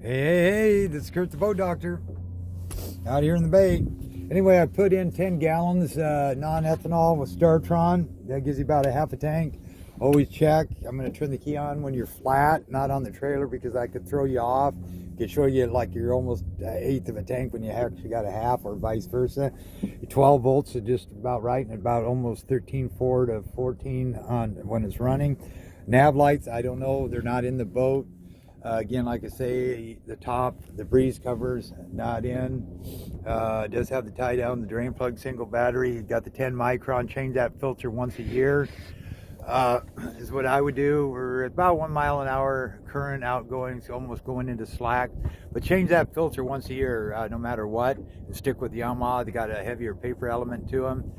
Hey, this is Kurt the Boat Doctor out here in the bay. Anyway, I put in 10 gallons non-ethanol with Startron. That gives you about a half a tank. Always check. I'm going to turn the key on when you're flat, not on the trailer, because I could throw you off. Could show you like you're almost an eighth of a tank when you actually got a half, or vice versa. 12 volts is just about right, and about almost 13.4 to 14 on when it's running. Nav lights, I don't know. They're not in the boat. Again, like I say, the top, the breeze covers, not in. It does have the tie down, the drain plug, single battery. You got the 10 micron, change that filter once a year. Is what I would do. We're at about 1 mile an hour current outgoing, so almost going into slack. But change that filter once a year, no matter what, and stick with Yamaha. They got a heavier paper element to them.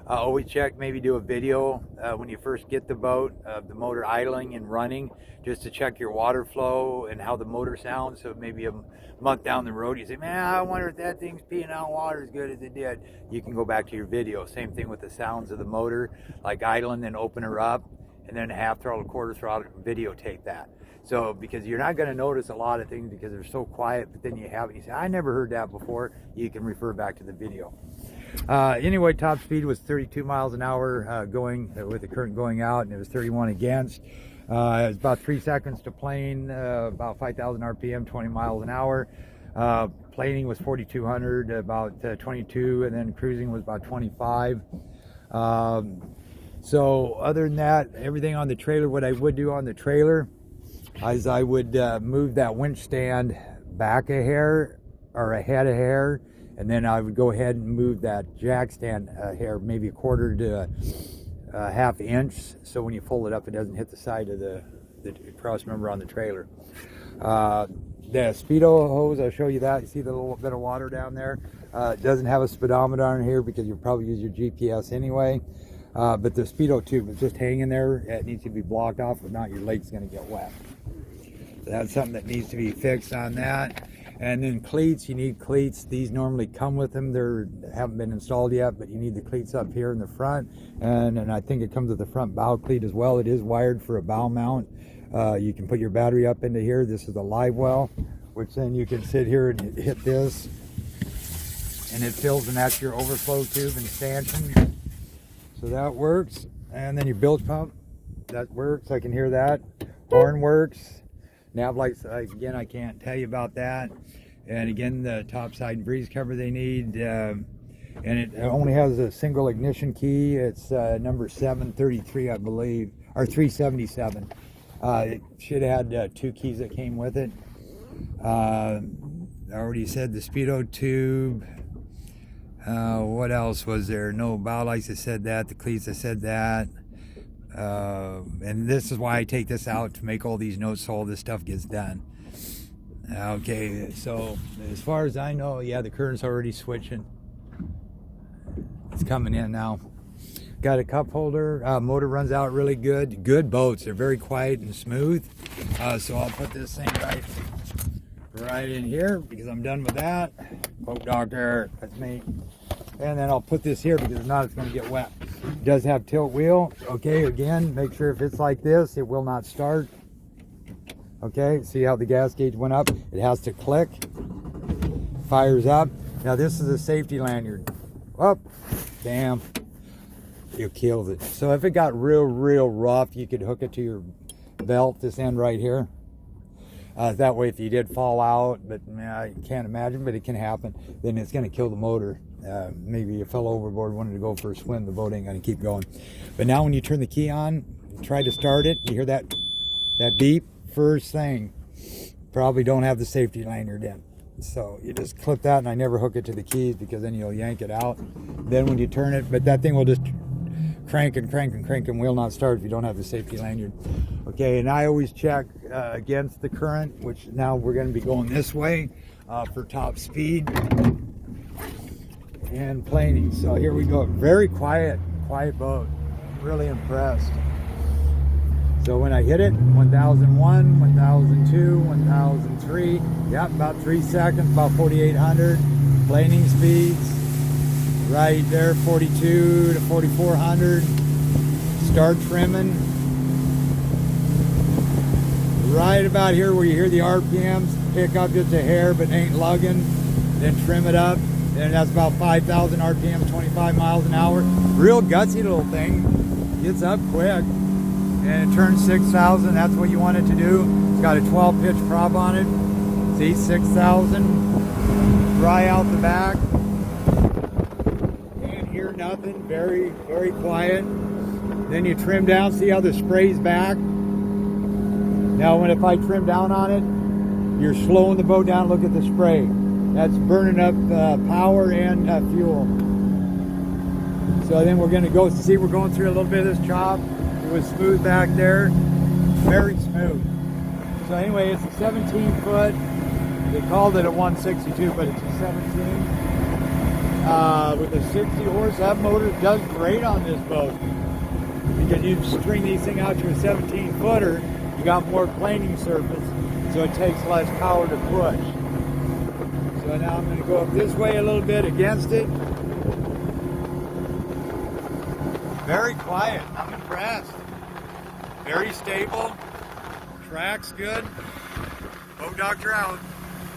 Always check, maybe do a video when you first get the boat of the motor idling and running, just to check your water flow and how the motor sounds. So maybe a month down the road you say, man, I wonder if that thing's peeing out water as good as it did. You can go back to your video. Same thing with the sounds of the motor, like idling, then open her up, and then half throttle, quarter throttle, videotape that. So because you're not going to notice a lot of things because they're so quiet, but then you have it, you say, I never heard that before. You can refer back to the video. Anyway, top speed was 32 miles an hour going with the current going out, and it was 31 against. It was about 3 seconds to plane, about 5,000 RPM, 20 miles an hour. Planing was 4,200, about 22, and then cruising was about 25. So other than that, everything on the trailer, what I would do on the trailer is I would move that winch stand back a hair or ahead a hair, and then I would go ahead and move that jack stand a hair, maybe a quarter to a half inch, so when you fold it up, it doesn't hit the side of the cross member on the trailer. The speedo hose, I'll show you that. You see the little bit of water down there? It doesn't have a speedometer on here because you'll probably use your GPS anyway. But the speedo tube is just hanging there. It needs to be blocked off, if not, your leg's going to get wet. So that's something that needs to be fixed on that. And then cleats, you need cleats. These normally come with them. They haven't been installed yet, but you need the cleats up here in the front. And I think it comes with the front bow cleat as well. It is wired for a bow mount. You can put your battery up into here. This is a live well, which then you can sit here and hit this, and it fills, and that's your overflow tube and stanchion. So that works. And then your bilge pump, that works. I can hear that. Horn works. Nav lights, again, I can't tell you about that. And again, the top side breeze cover they need. And it only has a single ignition key. It's number 733, I believe, or 377. It should have had 2 keys that came with it. I already said the speedo tube. What else was there? No bow lights, I said that. The cleats, I said that. And this is why I take this out, to make all these notes so all this stuff gets done. Okay, so as far as I know, yeah, the current's already switching. It's coming in now. Got a cup holder. Motor runs out really good. Good boats. They're very quiet and smooth. So I'll put this thing right in here because I'm done with that. Boat Doctor, that's me. And then I'll put this here because if not, it's going to get wet. It does have tilt wheel. Okay, again, make sure if it's like this, it will not start. Okay, see how the gas gauge went up? It has to click. Fires up. Now this is a safety lanyard. Oh, damn. You killed it. So if it got real rough, you could hook it to your belt, this end right here. That way if you did fall out, but I can't imagine, but it can happen, then it's going to kill the motor. Maybe you fell overboard, wanted to go for a swim, the boat ain't going to keep going. But now when you turn the key on, try to start it, you hear that beep, first thing, probably don't have the safety lanyard in. So you just clip that, and I never hook it to the keys because then you'll yank it out. Then when you turn it, but that thing will just crank and will not start if you don't have the safety lanyard. Okay, and I always check against the current, which now we're going to be going this way for top speed and planing. So here we go. Very quiet boat. I'm really impressed. So when I hit it, 1001, 1002, 1003, yeah, about 3 seconds, about 4,800. Planing speeds, right there, 42 to 4,400. Start trimming. Right about here where you hear the RPMs, pick up just a hair but ain't lugging, then trim it up, and that's about 5,000 RPM, 25 miles an hour. Real gutsy little thing, gets up quick, and it turns 6,000. That's what you want it to do. It's got a 12 pitch prop on it. See, 6,000. Dry out the back. Can't hear nothing. Very, very quiet. Then you trim down. See how the spray's back? Now, if I trim down on it, you're slowing the boat down. Look at the spray. That's burning up power and fuel. So then we're going to go see. We're going through a little bit of this chop. It was smooth back there. Very smooth. So anyway, it's a 17 foot. They called it a 162, but it's a 17 with a 60 horse. That motor does great on this boat because you string these things out to a 17 footer, you got more planing surface, so it takes less power to push. So now I'm going to go up this way a little bit against it. Very quiet. I'm impressed. Very stable. Track's good. Boat Doctor out.